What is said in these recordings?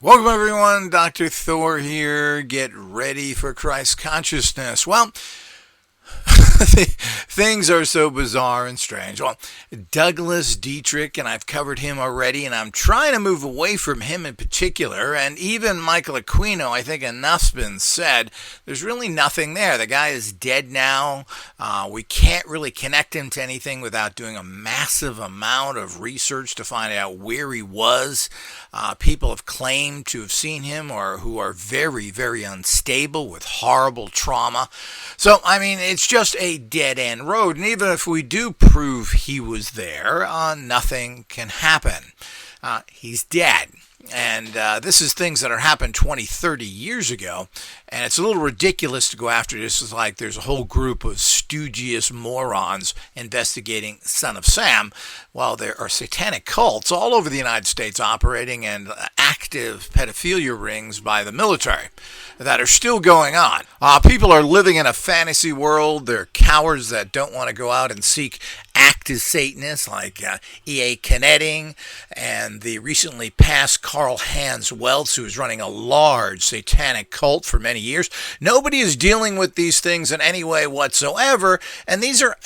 Welcome, everyone. Dr. Thor here. Get ready for Christ consciousness. Well, things are so bizarre and strange. Well, Douglas Dietrich, and I've covered him already, and I'm trying to move away from him in particular, and even Michael Aquino. I think enough's been said. There's really nothing there. The guy is dead now. We can't really connect him to anything without doing a massive amount of research to find out where he was. People have claimed to have seen him or who are very, very unstable with horrible trauma. So, I mean, it's just a dead end road. And even if we do prove he was there, nothing can happen. He's dead. And this is things that are happened 20, 30 years ago. And it's a little ridiculous to go after this. It's like there's a whole group of stoogiest morons investigating Son of Sam. Well, there are satanic cults all over the United States operating and active pedophilia rings by the military that are still going on. People are living in a fantasy world. They're cowards that don't want to go out and seek active Satanists like E.A. Kenneding and the recently passed Carl Hans Weltz, who is running a large satanic cult for many years. Nobody is dealing with these things in any way whatsoever, and these are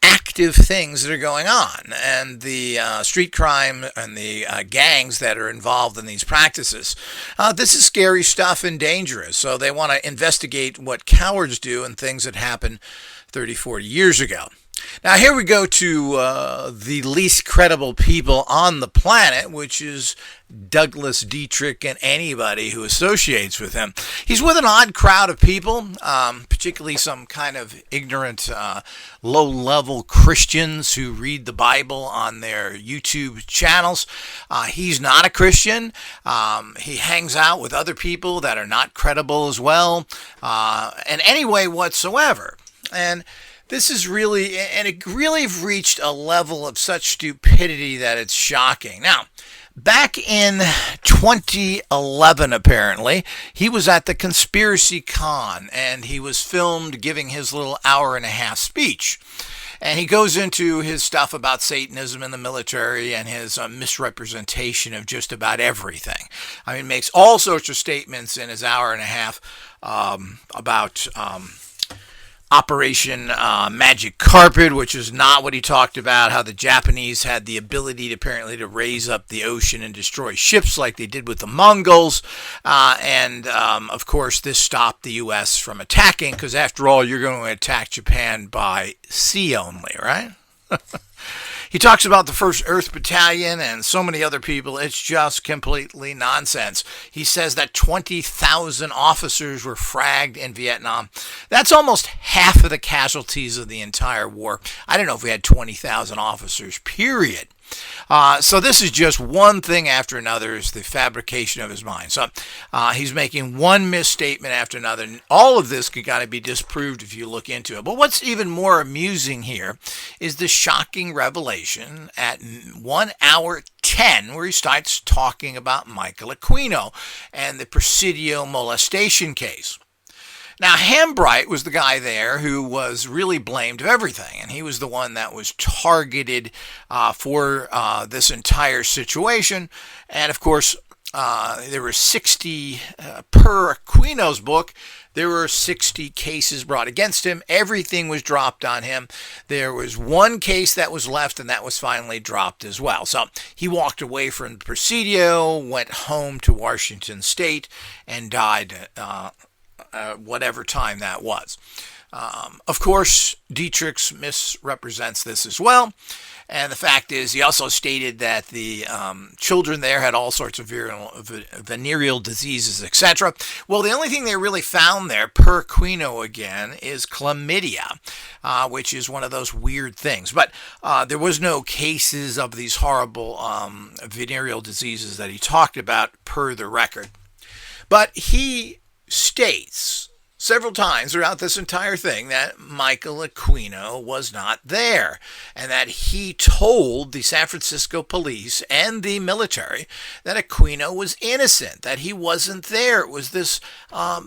active things that are going on, and the street crime and the gangs that are involved in these practices. This is scary stuff and dangerous, so they want to investigate what cowards do and things that happened 30, 40 years ago. Now, here we go to the least credible people on the planet, which is Douglas Dietrich and anybody who associates with him. He's with an odd crowd of people, particularly some kind of ignorant, low-level Christians who read the Bible on their YouTube channels. He's not a Christian. He hangs out with other people that are not credible as well, in any way whatsoever. And this is really, and it really reached a level of such stupidity that it's shocking. Now, back in 2011, apparently, he was at the Conspiracy Con, and he was filmed giving his little hour-and-a-half speech. And he goes into his stuff about Satanism in the military and his misrepresentation of just about everything. I mean, makes all sorts of statements in his hour-and-a-half about Operation Magic Carpet, which is not what he talked about, how the Japanese had the ability to apparently to raise up the ocean and destroy ships like they did with the Mongols. And of course, this stopped the U.S. from attacking, because after all, you're going to attack Japan by sea only, right? He talks about the 1st Earth Battalion and so many other people. It's just completely nonsense. He says that 20,000 officers were fragged in Vietnam. That's almost half of the casualties of the entire war. I don't know if we had 20,000 officers, period. So this is just one thing after another, is the fabrication of his mind. So he's making one misstatement after another. And all of this could got to be disproved if you look into it. But what's even more amusing here is the shocking revelation at 1 hour 10, where he starts talking about Michael Aquino and the Presidio molestation case. Now, Hambright was the guy there who was really blamed of everything, and he was the one that was targeted for this entire situation. And of course, there were 60, per Aquino's book, there were 60 cases brought against him. Everything was dropped on him. There was one case that was left, and that was finally dropped as well. So he walked away from the Presidio, went home to Washington State, and died whatever time that was. Of course, Dietrich misrepresents this as well. And the fact is, he also stated that the children there had all sorts of venereal diseases, etc. Well, the only thing they really found there, per Aquino again, is chlamydia, which is one of those weird things. But there was no cases of these horrible venereal diseases that he talked about per the record. But he states several times throughout this entire thing that Michael Aquino was not there, and that he told the San Francisco police and the military that Aquino was innocent, that he wasn't there. It was this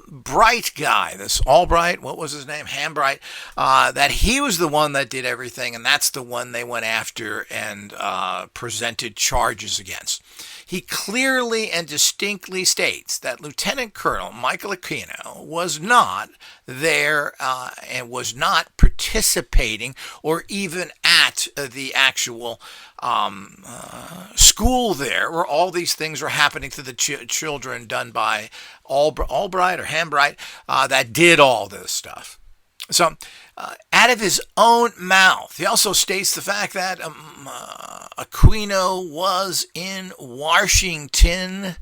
Bright guy, this Albright, what was his name, Hambright, that he was the one that did everything, and that's the one they went after and presented charges against. he clearly and distinctly states that Lieutenant Colonel Michael Aquino was not there and was not participating or even at the actual school there where all these things were happening to the children done by Albright or Hambright that did all this stuff. So, out of his own mouth, he also states the fact that Aquino was in Washington,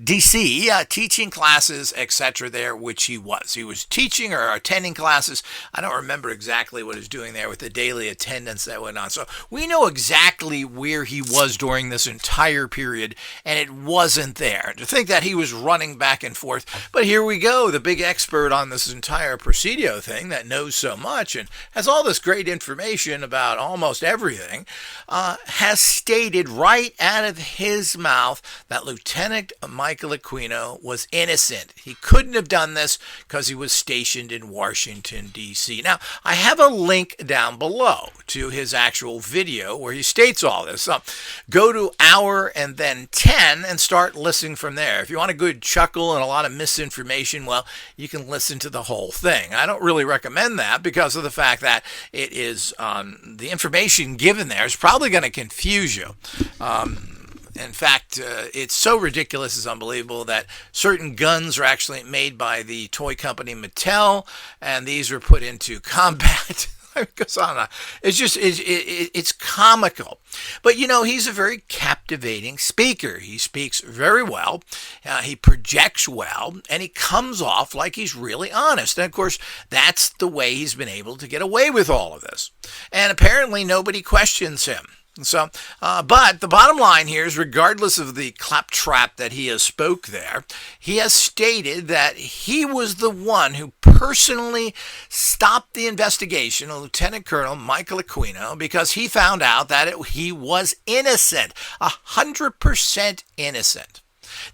D.C., teaching classes, etc. there, which he was. He was teaching or attending classes. I don't remember exactly what he was doing there with the daily attendance that went on. So we know exactly where he was during this entire period, and it wasn't there. To think that he was running back and forth. But here we go, the big expert on this entire Presidio thing that knows so much and has all this great information about almost everything, has stated right out of his mouth that Lieutenant Michael Aquino was innocent. He couldn't have done this because he was stationed in Washington, D.C. Now, I have a link down below to his actual video where he states all this. So go to hour and then 10 and start listening from there. If you want a good chuckle and a lot of misinformation, well, you can listen to the whole thing. I don't really recommend that because of the fact that it is the information given there is probably going to confuse you. In fact, it's so ridiculous, it's unbelievable that certain guns are actually made by the toy company Mattel, and these were put into combat. It's just, it's comical. But, you know, he's a very captivating speaker. He speaks very well. He projects well, and he comes off like he's really honest. And, of course, that's the way he's been able to get away with all of this. And apparently nobody questions him. So, but the bottom line here is, regardless of the claptrap that he has spoke there, he has stated that he was the one who personally stopped the investigation of Lieutenant Colonel Michael Aquino because he found out that he was innocent, 100% innocent.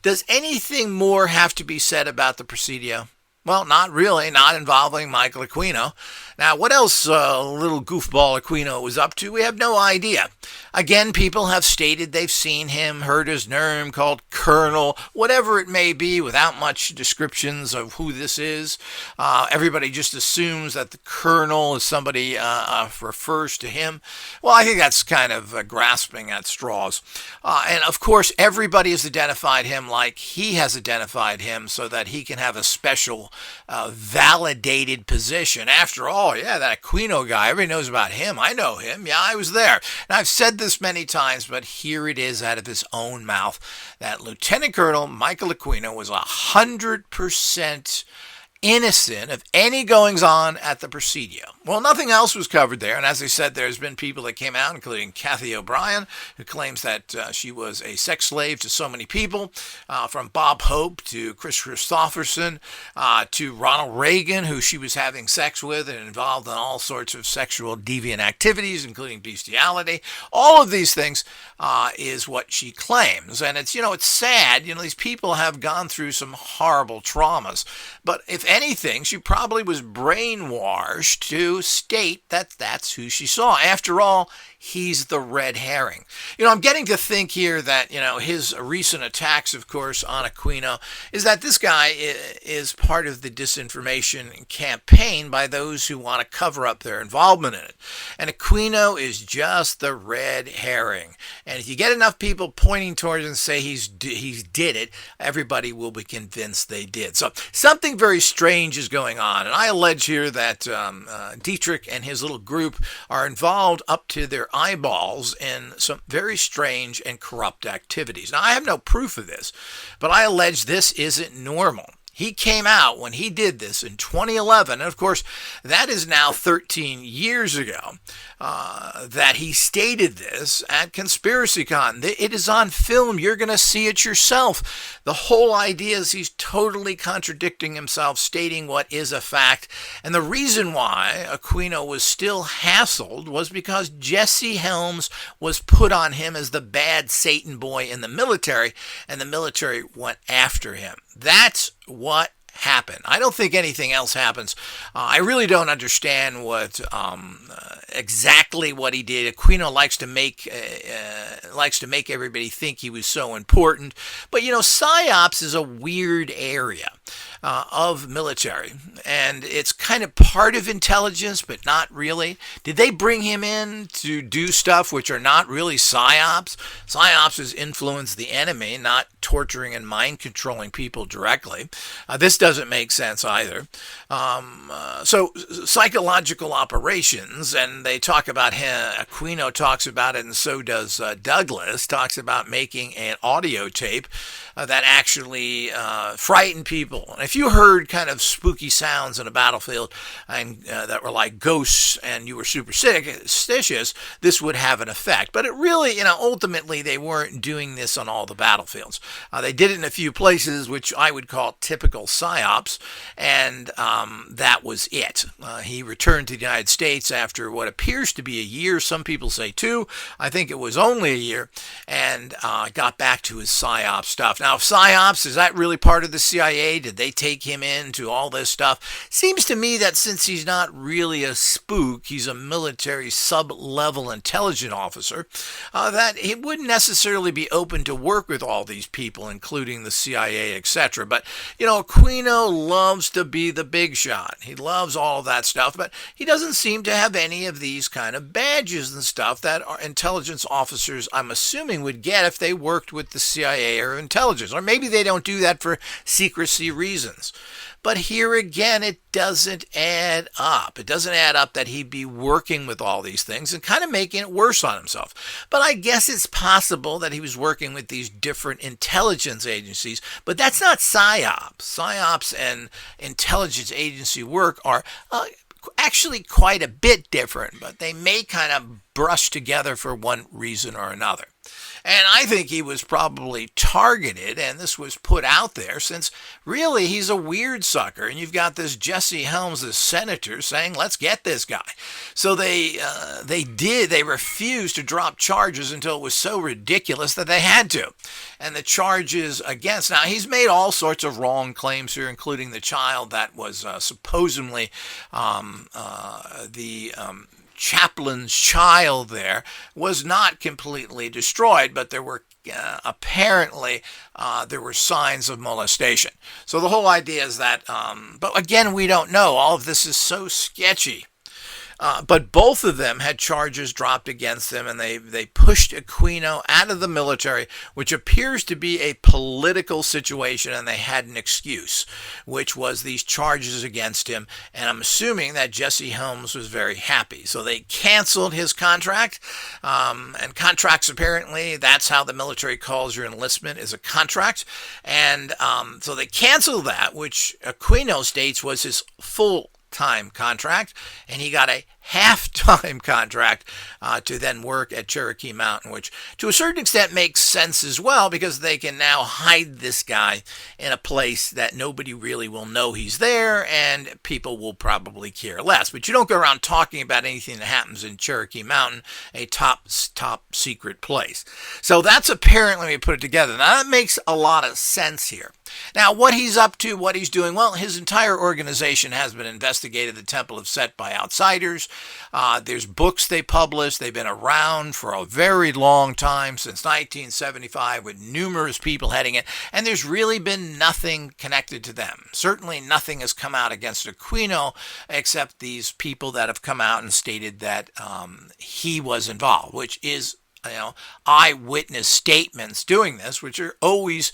Does anything more have to be said about the Presidio? Well, not really, not involving Michael Aquino. Now, what else little goofball Aquino was up to, we have no idea. Again, people have stated they've seen him, heard his name called Colonel, whatever it may be, without much descriptions of who this is. Everybody just assumes that the Colonel is somebody refers to him. Well, I think that's kind of grasping at straws. And, of course, everybody has identified him like he has identified him so that he can have a special validated position. After all, yeah, that Aquino guy, everybody knows about him. I know him. Yeah, I was there. And I've said this many times, but here it is out of his own mouth that Lieutenant Colonel Michael Aquino was 100% innocent of any goings-on at the Presidio. Well, nothing else was covered there, and as I said, there's been people that came out, including Kathy O'Brien, who claims that she was a sex slave to so many people, from Bob Hope to Chris Christopherson to Ronald Reagan, who she was having sex with and involved in all sorts of sexual deviant activities, including bestiality. All of these things is what she claims, and it's, it's sad. These people have gone through some horrible traumas, but if anything, she probably was brainwashed to state that that's who she saw. After all, he's the red herring. I'm getting to think here that, his recent attacks, of course, on Aquino, is that this guy is part of the disinformation campaign by those who want to cover up their involvement in it. And Aquino is just the red herring. And if you get enough people pointing towards and say he did it, everybody will be convinced they did. So something very strange is going on. And I allege here that Dietrich and his little group are involved up to their eyeballs in some very strange and corrupt activities. Now, I have no proof of this, but I allege this isn't normal. He came out when he did this in 2011, and of course, that is now 13 years ago, that he stated this at ConspiracyCon. It is on film. You're going to see it yourself. The whole idea is he's totally contradicting himself, stating what is a fact. And the reason why Aquino was still hassled was because Jesse Helms was put on him as the bad Satan boy in the military, and the military went after him. That's what happen. I don't think anything else happens. I really don't understand what exactly what he did. Aquino likes to make everybody think he was so important, but psyops is a weird area of military, and it's kind of part of intelligence, but not really. Did they bring him in to do stuff which are not really psyops? Psyops is influence the enemy, not torturing and mind controlling people directly. This doesn't make sense either. So psychological operations, and they talk about him, Aquino talks about it, and so does Douglas, talks about making an audio tape that actually frightened people. And if you heard kind of spooky sounds in a battlefield and that were like ghosts and you were superstitious, this would have an effect. But it really, ultimately they weren't doing this on all the battlefields. They did it in a few places, which I would call typical psyops, and that was it. He returned to the United States after what appears to be a year. Some people say 2. I think it was only a year, and got back to his psyop stuff. Now, psyops, is that really part of the CIA? Did they take him into all this stuff? Seems to me that since he's not really a spook, he's a military sub-level intelligence officer, that he wouldn't necessarily be open to work with all these people, including the CIA, etc. But, Aquino loves to be the big shot. He loves all of that stuff, but he doesn't seem to have any of these kind of badges and stuff that our intelligence officers, I'm assuming, would get if they worked with the CIA or intelligence. Or maybe they don't do that for secrecy reasons. But here again, it doesn't add up. It doesn't add up that he'd be working with all these things and kind of making it worse on himself. But I guess it's possible that he was working with these different intelligence agencies, but that's not psyops. Psyops and intelligence agency work are actually quite a bit different, but they may kind of brush together for one reason or another. And I think he was probably targeted, and this was put out there since really he's a weird sucker. And you've got this Jesse Helms, this senator, saying, let's get this guy. So they refused to drop charges until it was so ridiculous that they had to. And the charges against, now he's made all sorts of wrong claims here, including the child that was supposedly the chaplain's child there was not completely destroyed, but there were apparently there were signs of molestation. So the whole idea is that, but again, we don't know. All of this is so sketchy. But both of them had charges dropped against them, and they pushed Aquino out of the military, which appears to be a political situation, and they had an excuse, which was these charges against him. And I'm assuming that Jesse Helms was very happy. So they canceled his contract, and contracts, apparently, that's how the military calls your enlistment, is a contract. And so they canceled that, which Aquino states was his full-time contract, and he got a half-time contract to then work at Cherokee Mountain, which to a certain extent makes sense as well, because they can now hide this guy in a place that nobody really will know he's there, and people will probably care less. But you don't go around talking about anything that happens in Cherokee Mountain, a top secret place. So that's apparently we put it together. Now that makes a lot of sense here. Now, what he's up to, what he's doing, well, his entire organization has been investigated, the Temple of Set, by outsiders. There's books they publish. They've been around for a very long time, since 1975, with numerous people heading it, and there's really been nothing connected to them. Certainly nothing has come out against Aquino, except these people that have come out and stated that he was involved, which is eyewitness statements doing this, which are always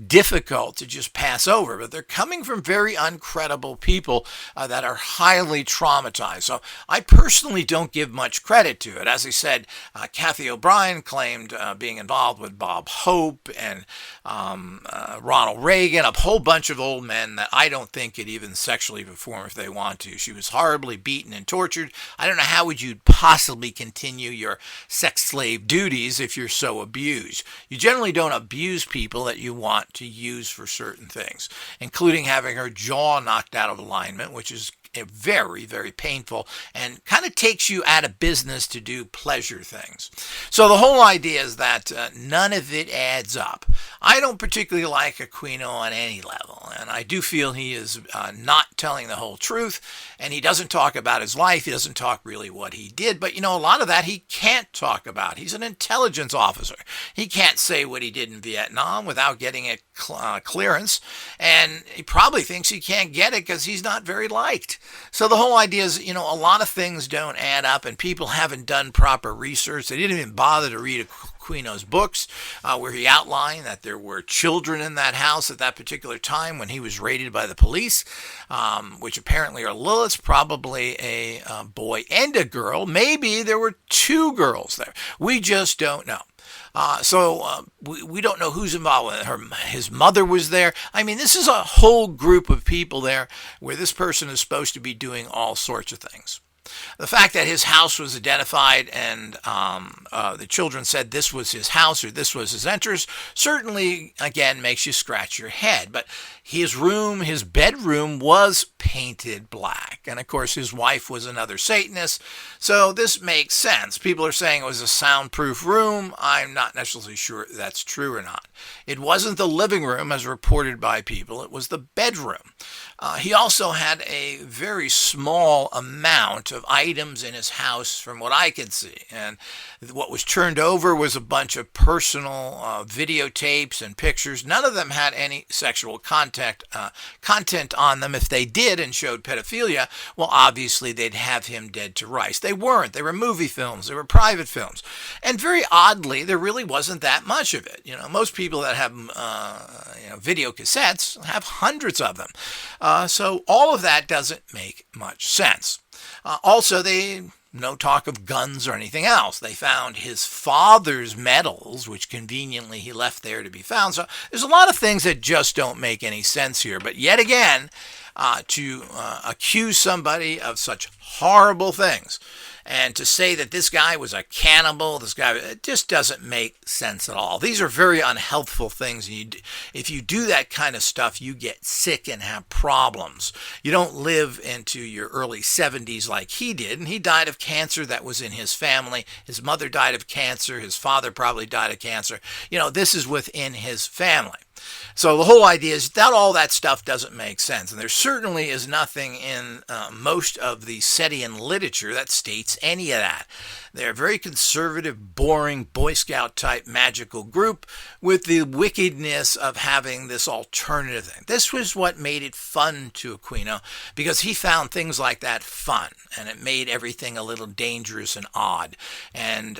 difficult to just pass over, but they're coming from very uncredible people that are highly traumatized. So I personally don't give much credit to it. As I said, Kathy O'Brien claimed being involved with Bob Hope and Ronald Reagan, a whole bunch of old men that I don't think could even sexually perform if they want to. She was horribly beaten and tortured. I don't know how would you possibly continue your sex slave duties if you're so abused. You generally don't abuse people that you want to use for certain things, including having her jaw knocked out of alignment, which is very, very painful and kind of takes you out of business to do pleasure things. So the whole idea is that none of it adds up. I don't particularly like Aquino on any level, and I do feel he is not telling the whole truth, and he doesn't talk about his life. He doesn't talk really what he did, but a lot of that he can't talk about. He's an intelligence officer. He can't say what he did in Vietnam without getting a clearance, and he probably thinks he can't get it because he's not very liked. So the whole idea is, a lot of things don't add up, and people haven't done proper research. They didn't even bother to read Aquino's books, where he outlined that there were children in that house at that particular time when he was raided by the police, which apparently are Lilith's, probably a boy and a girl. Maybe there were 2 girls there. We just don't know. So we don't know who's involved with her. His mother was there. I mean, this is a whole group of people there where this person is supposed to be doing all sorts of things. The fact that his house was identified and the children said this was his house or this was his entrance certainly, again, makes you scratch your head. But his room, his bedroom, was painted black. And, of course, his wife was another Satanist. So this makes sense. People are saying it was a soundproof room. I'm not necessarily sure that's true or not. It wasn't the living room, as reported by people. It was the bedroom. He also had a very small amount of items in his house from what I could see. And what was turned over was a bunch of personal videotapes and pictures. None of them had any sexual content on them. If they did and showed pedophilia, well, obviously they'd have him dead to rights. They weren't. They were movie films. They were private films. And very oddly, there really wasn't that much of it. Most people that have video cassettes have hundreds of them. So all of that doesn't make much sense. Also, no talk of guns or anything else. They found his father's medals, which conveniently he left there to be found. So there's a lot of things that just don't make any sense here. But yet again, to accuse somebody of such horrible things and to say that this guy was a cannibal, it just doesn't make sense at all. These are very unhealthful things. If you do that kind of stuff, you get sick and have problems. You don't live into your early 70s like he did, and he died of cancer that was in his family. His mother died of cancer. His father probably died of cancer. This is within his family. So the whole idea is that all that stuff doesn't make sense. And there certainly is nothing in most of the Setian literature that states any of that. They're a very conservative, boring, Boy Scout type magical group with the wickedness of having this alternative thing. This was what made it fun to Aquino, because he found things like that fun, and it made everything a little dangerous and odd. And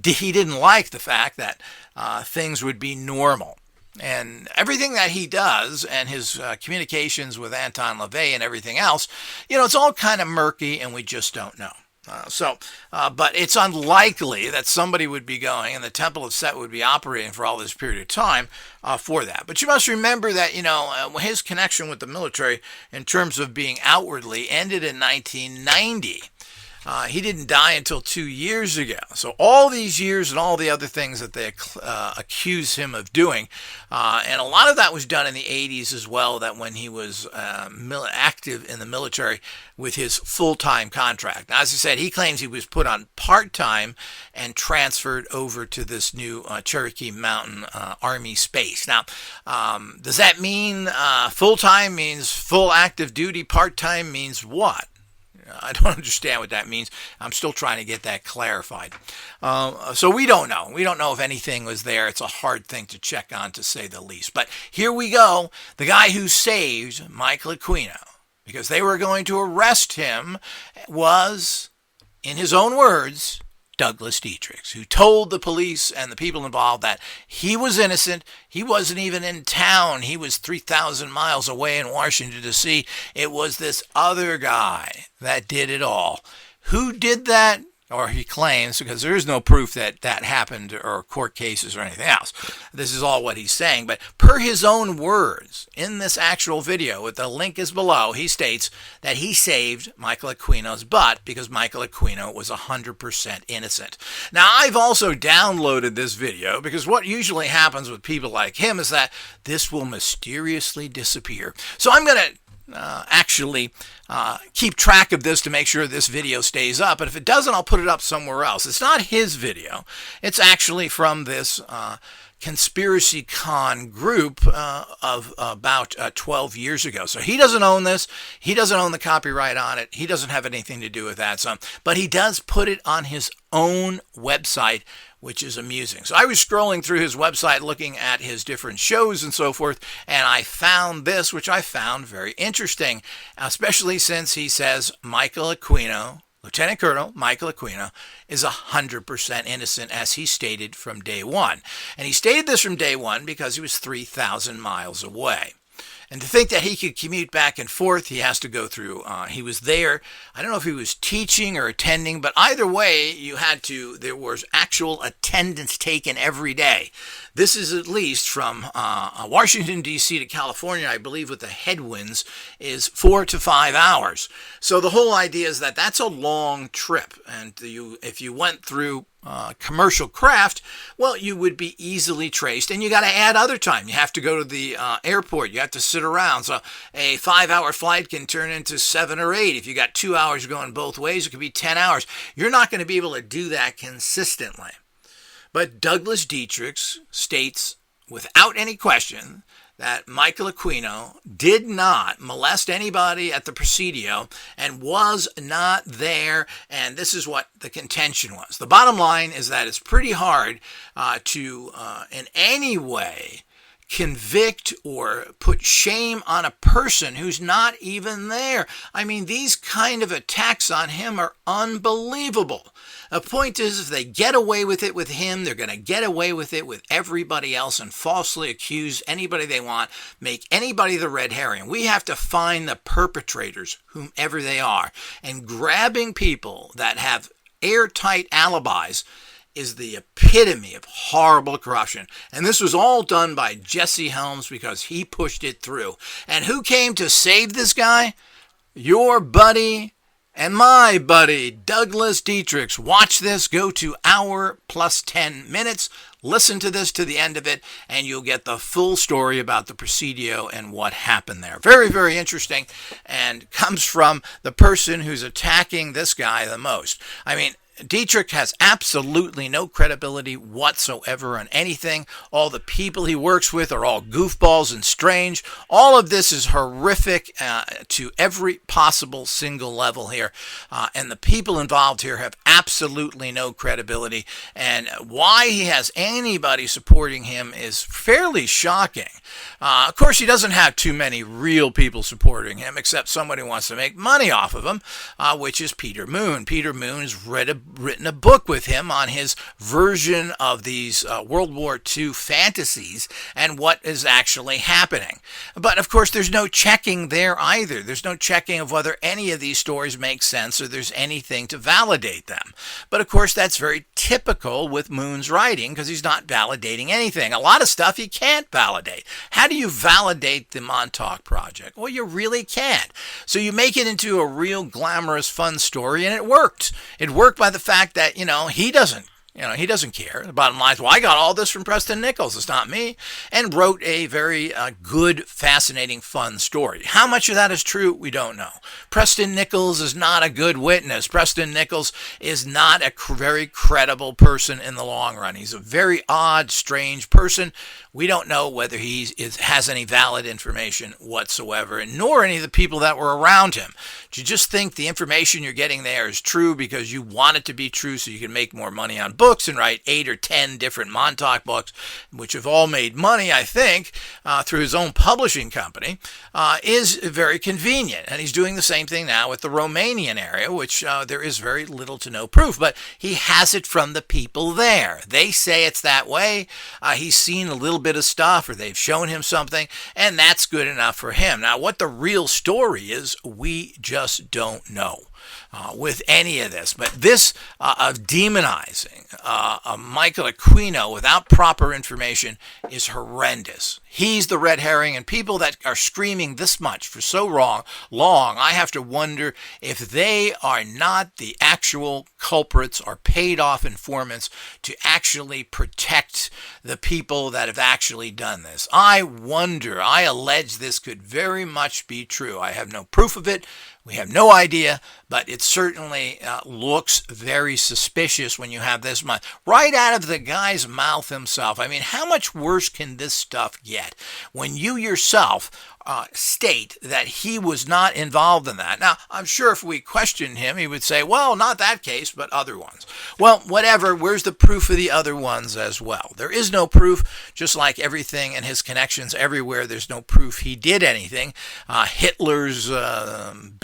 he didn't like the fact that things would be normal. And everything that he does and his communications with Anton LaVey and everything else, it's all kind of murky and we just don't know. But it's unlikely that somebody would be going and the Temple of Set would be operating for all this period of time for that. But you must remember that, his connection with the military in terms of being outwardly ended in 1990. He didn't die until 2 years ago. So all these years and all the other things that they accuse him of doing, and a lot of that was done in the 80s as well, that when he was active in the military with his full-time contract. Now, as I said, he claims he was put on part-time and transferred over to this new Cherokee Mountain Army space. Now, does that mean full-time means full active duty, part-time means what? I don't understand what that means. I'm still trying to get that clarified. So we don't know. We don't know if anything was there. It's a hard thing to check on, to say the least. But here we go. The guy who saved Michael Aquino, because they were going to arrest him, was, in his own words, Douglas Dietrich, who told the police and the people involved that he was innocent. He wasn't even in town. He was 3,000 miles away in Washington, D.C. It was this other guy that did it all. Who did that? Or he claims, because there is no proof that that happened or court cases or anything else. This is all what he's saying. But per his own words, in this actual video, with the link is below, he states that he saved Michael Aquino's butt because Michael Aquino was 100% innocent. Now, I've also downloaded this video because what usually happens with people like him is that this will mysteriously disappear. So I'm going to actually keep track of this to make sure this video stays up. And if it doesn't, I'll put it up somewhere else. It's not his video. It's actually from this conspiracy con group of about 12 years ago. So he doesn't own this. He doesn't own the copyright on it. He doesn't have anything to do with that. But he does put it on his own website, which is amusing. So I was scrolling through his website looking at his different shows and so forth, and I found this, which I found very interesting, especially since he says Michael Aquino, Lieutenant Colonel Michael Aquino, is 100% innocent, as he stated from day one. And he stated this from day one because he was 3,000 miles away. And to think that he could commute back and forth, he has to go through, he was there, I don't know if he was teaching or attending, but either way, there was actual attendance taken every day. This is at least from Washington, D.C. to California, I believe with the headwinds, is 4 to 5 hours. So the whole idea is that that's a long trip. And if you went through commercial craft, well, you would be easily traced, and you got to add other time. You have to go to the airport. You have to sit around. So a 5-hour flight can turn into 7 or 8. If you got 2 hours going both ways, it could be 10 hours. You're not going to be able to do that consistently. But Douglas Dietrich states without any question that Michael Aquino did not molest anybody at the Presidio and was not there, and this is what the contention was. The bottom line is that it's pretty hard to in any way convict or put shame on a person who's not even there. I mean, these kind of attacks on him are unbelievable. The point is, if they get away with it with him, they're going to get away with it with everybody else and falsely accuse anybody they want, make anybody the red herring. We have to find the perpetrators, whomever they are, and grabbing people that have airtight alibis is the epitome of horrible corruption. And this was all done by Jesse Helms because he pushed it through. And who came to save this guy? Your buddy and my buddy, Douglas Dietrich. Watch this. Go to hour plus 10 minutes. Listen to this to the end of it, and you'll get the full story about the Presidio and what happened there. Very, very interesting, and comes from the person who's attacking this guy the most. I mean, Dietrich has absolutely no credibility whatsoever on anything. All the people he works with are all goofballs and strange. All of this is horrific to every possible single level here. And the people involved here have absolutely no credibility. And why he has anybody supporting him is fairly shocking. Of course, he doesn't have too many real people supporting him, except somebody who wants to make money off of him, which is Peter Moon. Peter Moon has written a book with him on his version of these World War II fantasies and what is actually happening. But of course, there's no checking there either. There's no checking of whether any of these stories make sense or there's anything to validate them. But of course, that's very typical with Moon's writing because he's not validating anything. A lot of stuff he can't validate. How do you validate the Montauk Project? Well, you really can't. So you make it into a real glamorous, fun story, and it worked. It worked by the fact that, he doesn't care. The bottom line is, well, I got all this from Preston Nichols. It's not me. And wrote a very good, fascinating, fun story. How much of that is true? We don't know. Preston Nichols is not a good witness. Preston Nichols is not a very credible person in the long run. He's a very odd, strange person. We don't know whether he has any valid information whatsoever, nor any of the people that were around him. Do you just think the information you're getting there is true because you want it to be true so you can make more money on books and write 8 or 10 different Montauk books, which have all made money, I think, through his own publishing company, is very convenient. And he's doing the same thing now with the Romanian area, which there is very little to no proof, but he has it from the people there. They say it's that way. He's seen a little bit of stuff, or they've shown him something, and that's good enough for him. Now, what the real story is, we just don't know. with any of this. But this of demonizing Michael Aquino without proper information is horrendous. He's the red herring, and people that are screaming this much for so long, I have to wonder if they are not the actual culprits or paid off informants to actually protect the people that have actually done this. I allege this could very much be true. I have no proof of it. We have no idea, but it certainly looks very suspicious when you have this much right out of the guy's mouth himself. I mean, how much worse can this stuff get when you yourself state that he was not involved in that? Now, I'm sure if we questioned him, he would say, well, not that case, but other ones. Well, whatever. Where's the proof of the other ones as well? There is no proof, just like everything and his connections everywhere. There's no proof he did anything. Hitler's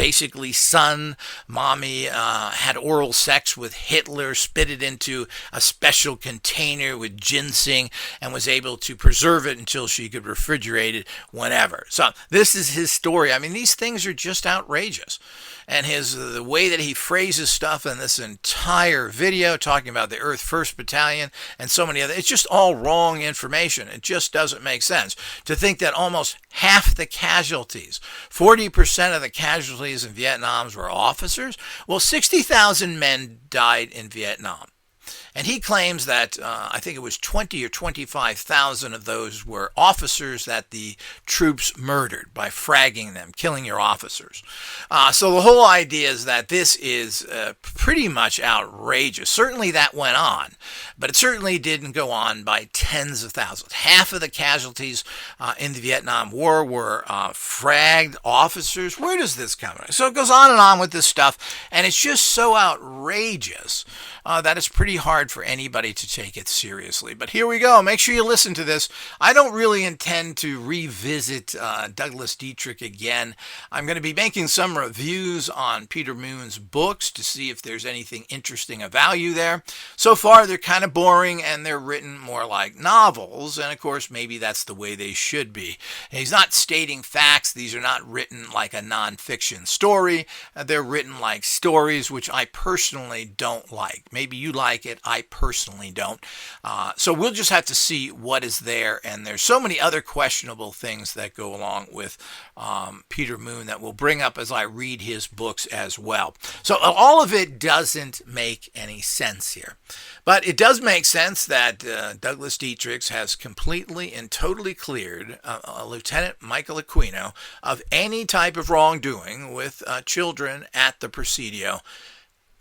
basically son, mommy, had oral sex with Hitler, spit it into a special container with ginseng, and was able to preserve it until she could refrigerate it whenever. So this is his story. I mean, these things are just outrageous. And the way that he phrases stuff in this entire video, talking about the Earth First Battalion and so many other, it's just all wrong information. It just doesn't make sense to think that almost half the casualties, 40% of the casualties in Vietnam were officers. Well, 60,000 men died in Vietnam. And he claims that I think it was 20 or 25,000 of those were officers that the troops murdered by fragging them, killing your officers. So the whole idea is that this is pretty much outrageous. Certainly that went on, but it certainly didn't go on by tens of thousands. Half of the casualties in the Vietnam War were fragged officers. Where does this come from? So it goes on and on with this stuff, and it's just so outrageous that it's pretty hard for anybody to take it seriously. But here we go. Make sure you listen to this. I don't really intend to revisit Douglas Dietrich again. I'm going to be making some reviews on Peter Moon's books to see if there's anything interesting of value there. So far, they're kind of boring, and they're written more like novels, and of course, maybe that's the way they should be. He's not stating facts. These are not written like a nonfiction story. They're written like stories, which I personally don't like. Maybe you like it. I personally don't. So we'll just have to see what is there. And there's so many other questionable things that go along with Peter Moon that we'll bring up as I read his books as well. So all of it doesn't make any sense here. But it does make sense that Douglas Dietrich has completely and totally cleared Lieutenant Michael Aquino of any type of wrongdoing with children at the Presidio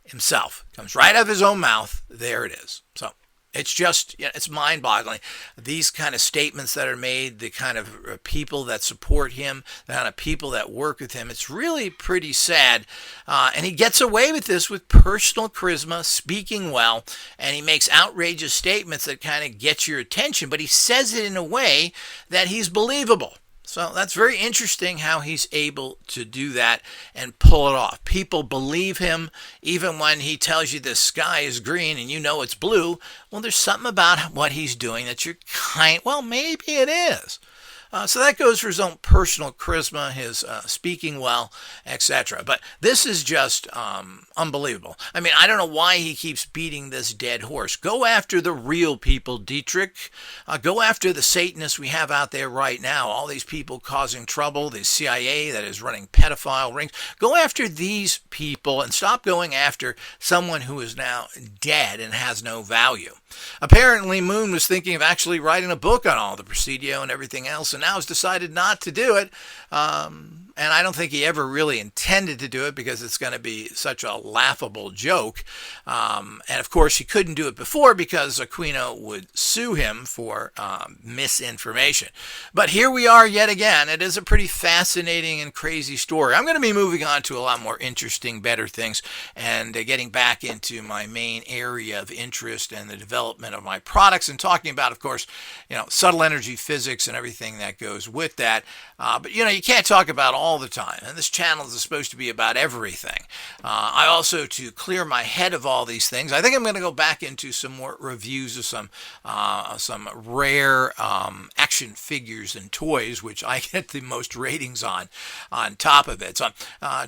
himself. Comes right out of his own mouth. There it is. So it's just, it's mind-boggling. These kind of statements that are made, the kind of people that support him, the kind of people that work with him, it's really pretty sad. And he gets away with this with personal charisma, speaking well, and he makes outrageous statements that kind of get your attention, but he says it in a way that he's believable. So that's very interesting how he's able to do that and pull it off. People believe him even when he tells you the sky is green and you know it's blue. Well, there's something about what he's doing that you're well, maybe it is. So that goes for his own personal charisma, his speaking well, etc. But this is just unbelievable. I mean, I don't know why he keeps beating this dead horse. Go after the real people, Dietrich. Go after the Satanists we have out there right now. All these people causing trouble, the CIA that is running pedophile rings. Go after these people and stop going after someone who is now dead and has no value. Apparently, Moon was thinking of actually writing a book on all the Presidio and everything else, and now has decided not to do it. And I don't think he ever really intended to do it because it's going to be such a laughable joke. And of course, he couldn't do it before because Aquino would sue him for misinformation. But here we are yet again. It is a pretty fascinating and crazy story. I'm going to be moving on to a lot more interesting, better things and getting back into my main area of interest and the development of my products and talking about, of course, subtle energy physics and everything that goes with that. But, you can't talk about all all the time, and this channel is supposed to be about everything. I also, to clear my head of all these things, I think I'm going to go back into some more reviews of some rare action figures and toys, which I get the most ratings on top of it. So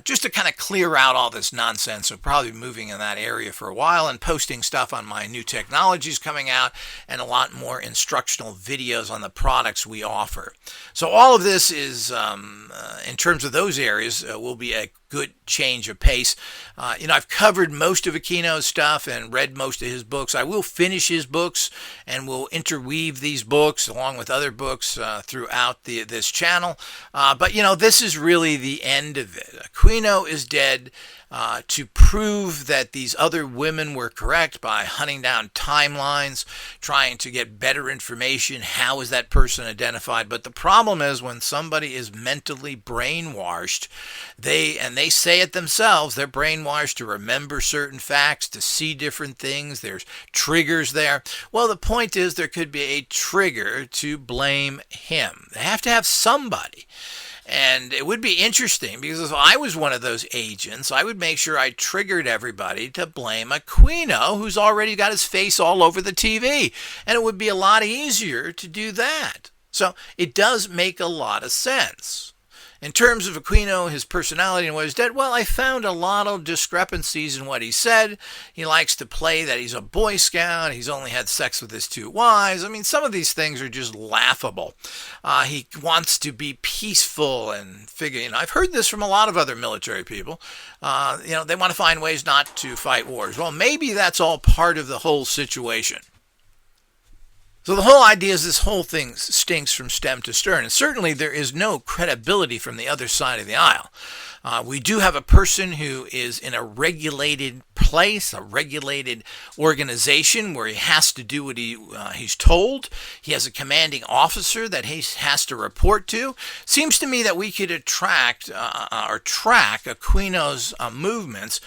just to kind of clear out all this nonsense, I'll probably be moving in that area for a while and posting stuff on my new technologies coming out and a lot more instructional videos on the products we offer. So all of this is, in terms of those areas, will be a good change of pace. I've covered most of Aquino's stuff and read most of his books. I will finish his books and will interweave these books along with other books throughout this channel. But this is really the end of it. Aquino is dead. To prove that these other women were correct by hunting down timelines, trying to get better information. How is that person identified? But the problem is when somebody is mentally brainwashed, they say it themselves, they're brainwashed to remember certain facts, to see different things. There's triggers there. Well, the point is there could be a trigger to blame him. They have to have somebody. And it would be interesting because if I was one of those agents, I would make sure I triggered everybody to blame Aquino, who's already got his face all over the TV. And it would be a lot easier to do that. So it does make a lot of sense. In terms of Aquino, his personality and what he's dead, well, I found a lot of discrepancies in what he said. He likes to play that he's a Boy Scout. He's only had sex with his 2 wives. I mean, some of these things are just laughable. He wants to be peaceful and figure, I've heard this from a lot of other military people. They want to find ways not to fight wars. Well, maybe that's all part of the whole situation. So the whole idea is this whole thing stinks from stem to stern. And certainly there is no credibility from the other side of the aisle. We do have a person who is in a regulated place, a regulated organization where he has to do what he's told. He has a commanding officer that he has to report to. Seems to me that we could attract or track Aquino's movements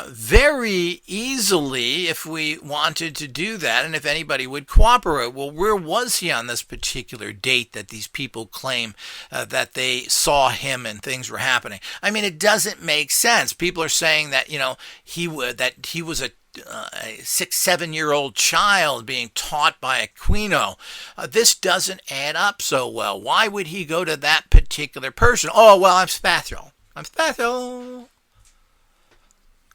very easily if we wanted to do that and if anybody would cooperate. Well, where was he on this particular date that these people claim that they saw him and things were happening? I mean, it doesn't make sense. People are saying that, he was a 6-7-year-old child being taught by Aquino. This doesn't add up so well. Why would he go to that particular person? Oh, well, I'm special.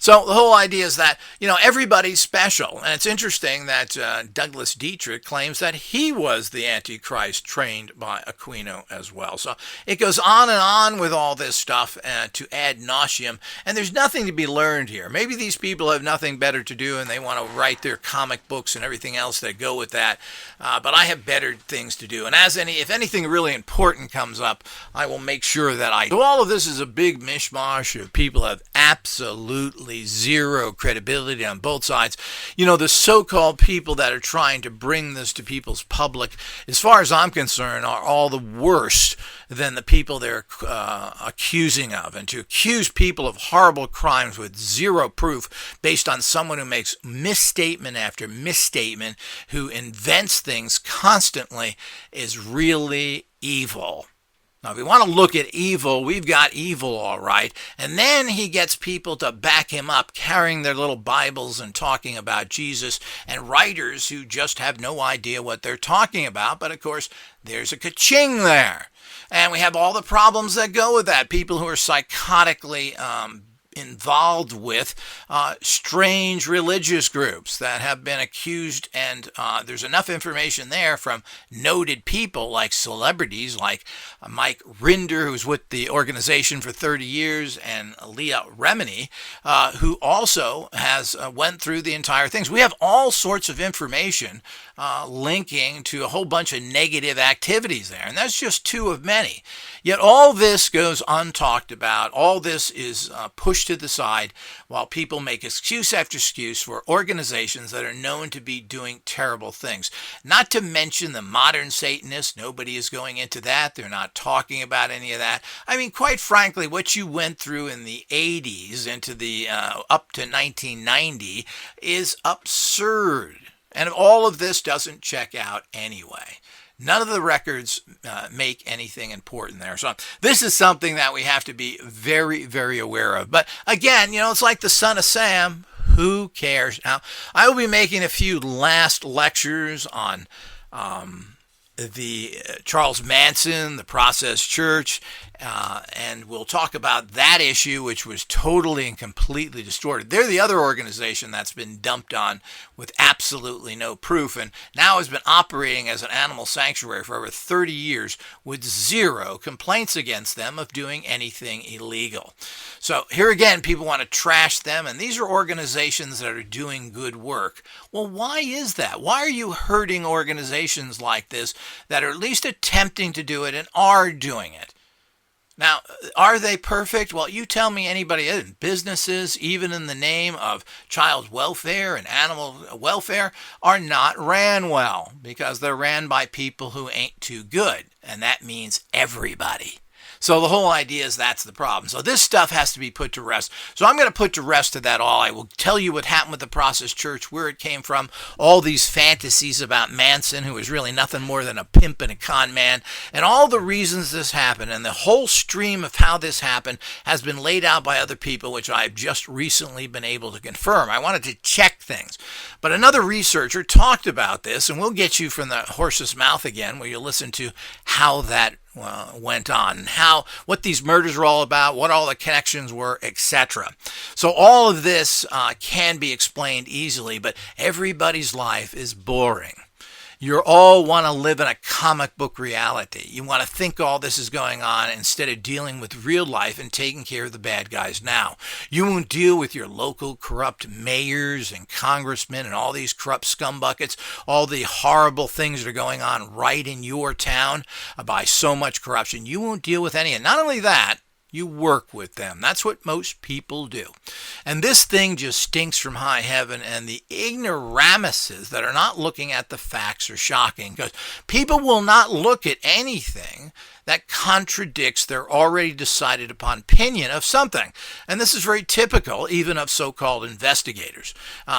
So the whole idea is that, everybody's special. And it's interesting that Douglas Dietrich claims that he was the Antichrist trained by Aquino as well. So it goes on and on with all this stuff to ad nauseum. And there's nothing to be learned here. Maybe these people have nothing better to do and they want to write their comic books and everything else that go with that. But I have better things to do. And if anything really important comes up, I will make sure that I do. So all of this is a big mishmash of people have absolutely zero credibility on both sides. The so-called people that are trying to bring this to people's public, as far as I'm concerned, are all the worst than the people they're accusing of. And to accuse people of horrible crimes with zero proof based on someone who makes misstatement after misstatement, who invents things constantly, is really evil. Now, if we want to look at evil, we've got evil, all right. And then he gets people to back him up, carrying their little Bibles and talking about Jesus, and writers who just have no idea what they're talking about. But, of course, there's a ka-ching there. And we have all the problems that go with that. People who are psychotically involved with strange religious groups that have been accused, and there's enough information there from noted people like celebrities like Mike Rinder, who's with the organization for 30 years, and Leah Remini, who also has went through the entire things. We have all sorts of information linking to a whole bunch of negative activities there, and that's just 2 of many. Yet all this goes untalked about. All this is pushed to the side while people make excuse after excuse for organizations that are known to be doing terrible things. Not to mention the modern Satanists. Nobody is going into that. They're not talking about any of that. I mean, quite frankly, what you went through in the 80s into the up to 1990 is absurd. And all of this doesn't check out anyway. None of the records make anything important there. So this is something that we have to be very, very aware of. But again, it's like the son of Sam. Who cares? Now, I will be making a few last lectures on the Charles Manson, the Process Church, and we'll talk about that issue, which was totally and completely distorted. They're the other organization that's been dumped on with absolutely no proof, and now has been operating as an animal sanctuary for over 30 years with zero complaints against them of doing anything illegal. So here again, people want to trash them, and these are organizations that are doing good work. Well, why is that? Why are you hurting organizations like this that are at least attempting to do it and are doing it? Now, are they perfect? Well, you tell me anybody in businesses, even in the name of child welfare and animal welfare, are not ran well because they're ran by people who ain't too good. And that means everybody. So the whole idea is that's the problem. So this stuff has to be put to rest. So I'm going to put to rest to that all. I will tell you what happened with the Process Church, where it came from, all these fantasies about Manson, who was really nothing more than a pimp and a con man, and all the reasons this happened. And the whole stream of how this happened has been laid out by other people, which I've just recently been able to confirm. I wanted to check things. But another researcher talked about this, and we'll get you from the horse's mouth again, where you'll listen to how that went on, and what these murders are all about, what all the connections were, etc. So all of this can be explained easily, but everybody's life is boring. You all want to live in a comic book reality. You want to think all this is going on instead of dealing with real life and taking care of the bad guys now. You won't deal with your local corrupt mayors and congressmen and all these corrupt scumbuckets, all the horrible things that are going on right in your town by so much corruption. You won't deal with any. And not only that, you work with them. That's what most people do. And this thing just stinks from high heaven, and the ignoramuses that are not looking at the facts are shocking, because people will not look at anything that contradicts their already decided upon opinion of something. And this is very typical even of so-called investigators,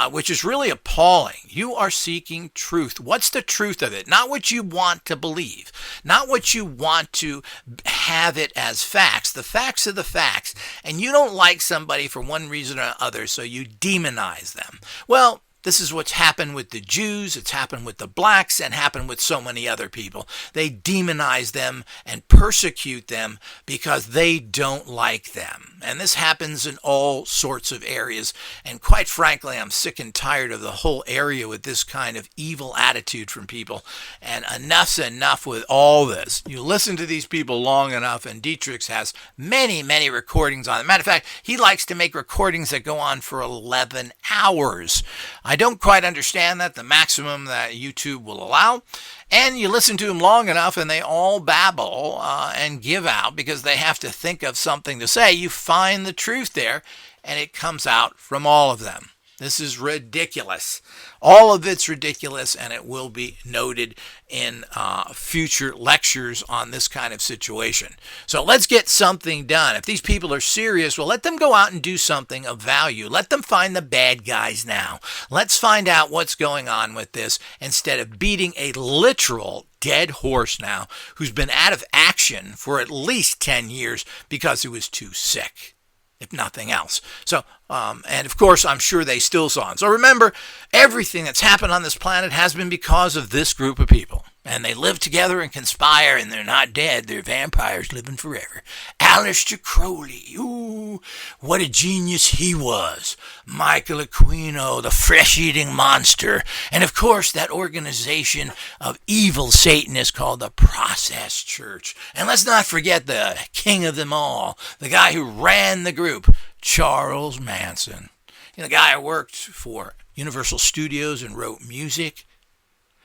which is really appalling. You are seeking truth. What's the truth of it? Not what you want to believe, not what you want to have it as facts. The facts are the facts, and you don't like somebody for one reason or other, so you demonize them. Well, this is what's happened with the Jews, it's happened with the blacks, and happened with so many other people. They demonize them and persecute them because they don't like them. And this happens in all sorts of areas. And quite frankly, I'm sick and tired of the whole area with this kind of evil attitude from people. And enough's enough with all this. You listen to these people long enough, and Dietrich has many, many recordings on it. Matter of fact, he likes to make recordings that go on for 11 hours. I don't quite understand that, the maximum that YouTube will allow. And you listen to them long enough and they all babble and give out because they have to think of something to say. You find the truth there, and it comes out from all of them. This is ridiculous. All of it's ridiculous, and it will be noted in future lectures on this kind of situation. So let's get something done. If these people are serious, well, let them go out and do something of value. Let them find the bad guys now. Let's find out what's going on with this instead of beating a literal dead horse now who's been out of action for at least 10 years because he was too sick, if nothing else. So, and of course, I'm sure they still saw him. So remember, everything that's happened on this planet has been because of this group of people. And they live together and conspire, and they're not dead. They're vampires living forever. Aleister Crowley, ooh, what a genius he was. Michael Aquino, the flesh-eating monster. And of course, that organization of evil Satanists called the Process Church. And let's not forget the king of them all, the guy who ran the group, Charles Manson. The guy who worked for Universal Studios and wrote music.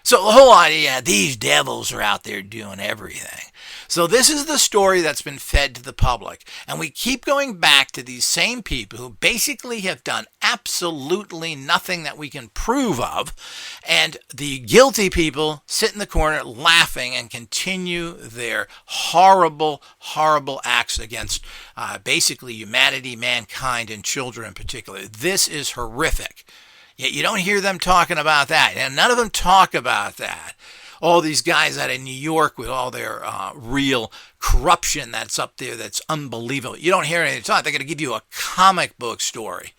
So the whole idea, these devils are out there doing everything. So this is the story that's been fed to the public. And we keep going back to these same people who basically have done absolutely nothing that we can prove of. And the guilty people sit in the corner laughing and continue their horrible, horrible acts against basically humanity, mankind, and children in particular. This is horrific. Yet you don't hear them talking about that. And none of them talk about that. all these guys out of New York with all their real corruption that's up there that's unbelievable. You don't hear anything talk. They're going to give you a comic book story.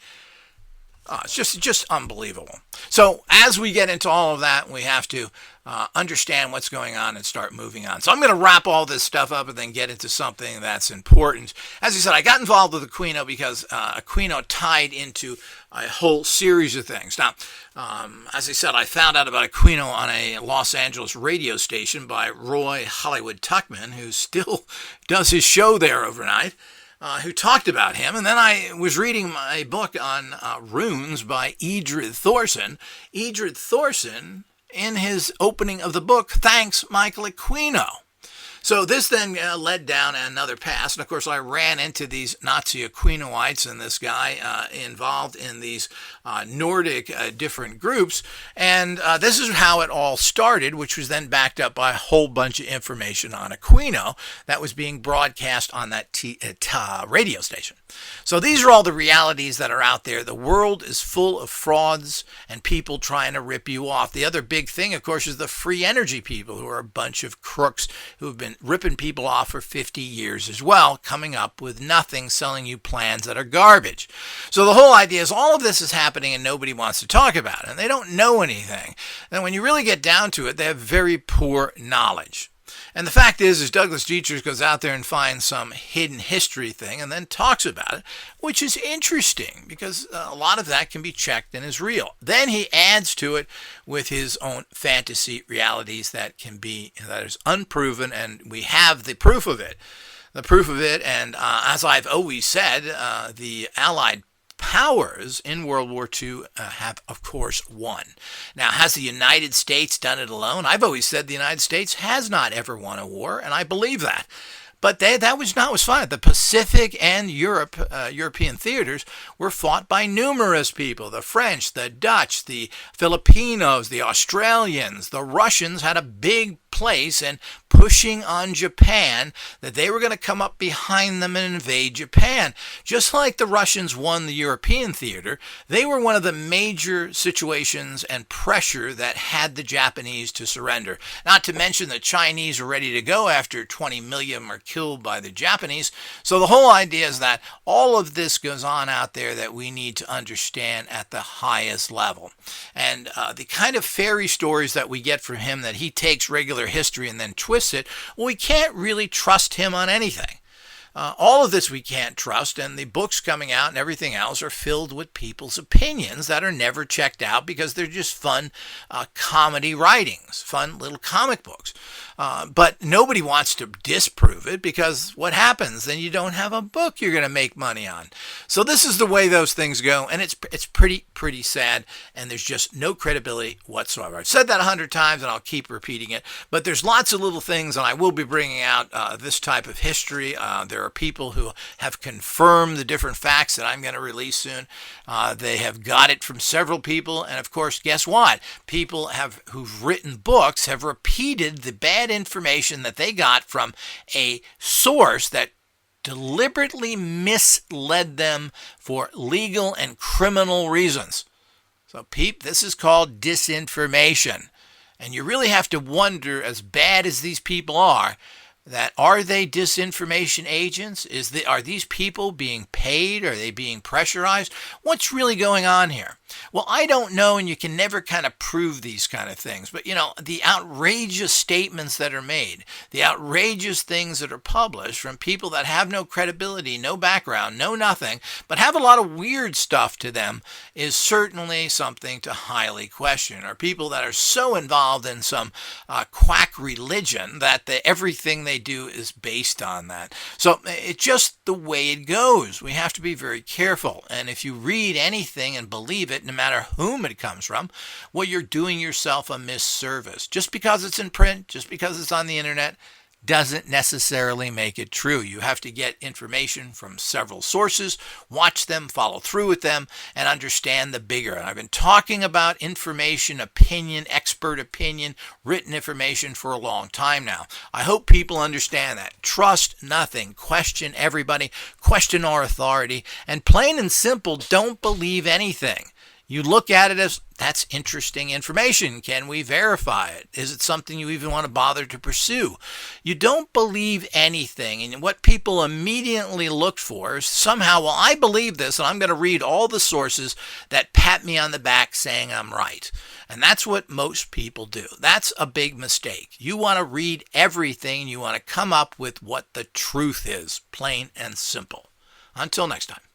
It's just unbelievable. So as we get into all of that, we have to understand what's going on and start moving on. So I'm going to wrap all this stuff up and then get into something that's important. As I said, I got involved with Aquino because Aquino tied into a whole series of things. Now, as I said, I found out about Aquino on a Los Angeles radio station by Roy Hollywood Tuckman, who still does his show there overnight. Who talked about him. And then I was reading a book on runes by Dietrich. Dietrich Thorson, in his opening of the book, thanks Michael Aquino. So this then led down another path. And of course, I ran into these Nazi Aquinoites and this guy involved in these Nordic different groups. And this is how it all started, which was then backed up by a whole bunch of information on Aquino that was being broadcast on that radio station. So these are all the realities that are out there. The world is full of frauds and people trying to rip you off. The other big thing, of course, is the free energy people, who are a bunch of crooks who have been ripping people off for 50 years as well, coming up with nothing, selling you plans that are garbage. So the whole idea is all of this is happening and nobody wants to talk about it, and they don't know anything. And when you really get down to it, they have very poor knowledge. And the fact is Douglas Dietrich goes out there and finds some hidden history thing and then talks about it, which is interesting because a lot of that can be checked and is real. Then he adds to it with his own fantasy realities that is unproven, and we have the proof of it. And as I've always said, the Allied powers in World War II have, of course, won. Now, has the United States done it alone? I've always said the United States has not ever won a war, and I believe that. But that was not what's fun. The Pacific and European theaters were fought by numerous people. The French, the Dutch, the Filipinos, the Australians, the Russians had a big place in pushing on Japan that they were going to come up behind them and invade Japan. Just like the Russians won the European theater, they were one of the major situations and pressure that had the Japanese to surrender. Not to mention the Chinese were ready to go after 20 million were killed by the Japanese. So the whole idea is that all of this goes on out there that we need to understand at the highest level. And the kind of fairy stories that we get from him, that he takes regular history and then twists it, well, we can't really trust him on anything. All of this we can't trust, and the books coming out and everything else are filled with people's opinions that are never checked out because they're just fun comedy writings, fun little comic books. But nobody wants to disprove it because what happens? Then you don't have a book you're going to make money on. So this is the way those things go, and it's pretty sad, and there's just no credibility whatsoever. I've said that 100 times, and I'll keep repeating it, but there's lots of little things, and I will be bringing out this type of history. There are people who have confirmed the different facts that I'm going to release soon. They have got it from several people, and of course, guess what? People who've written books have repeated the bad information that they got from a source that deliberately misled them for legal and criminal reasons. So, this is called disinformation. And you really have to wonder, as bad as these people are they disinformation agents? Are these people being paid? Are they being pressurized? What's really going on here? Well, I don't know, and you can never kind of prove these kind of things. But, the outrageous statements that are made, the outrageous things that are published from people that have no credibility, no background, no nothing, but have a lot of weird stuff to them is certainly something to highly question. Or people that are so involved in some quack religion that everything they do is based on that. So it's just the way it goes. We have to be very careful. And if you read anything and believe it, no matter whom it comes from, well, you're doing yourself a misservice. Just because it's in print, just because it's on the internet, doesn't necessarily make it true. You have to get information from several sources, watch them, follow through with them, and understand the bigger. And I've been talking about information, opinion, expert opinion, written information for a long time now. I hope people understand that. Trust nothing. Question everybody. Question our authority. And plain and simple, don't believe anything. You look at it as, that's interesting information. Can we verify it? Is it something you even want to bother to pursue? You don't believe anything. And what people immediately look for is somehow, well, I believe this, and I'm going to read all the sources that pat me on the back saying I'm right. And that's what most people do. That's a big mistake. You want to read everything. You want to come up with what the truth is, plain and simple. Until next time.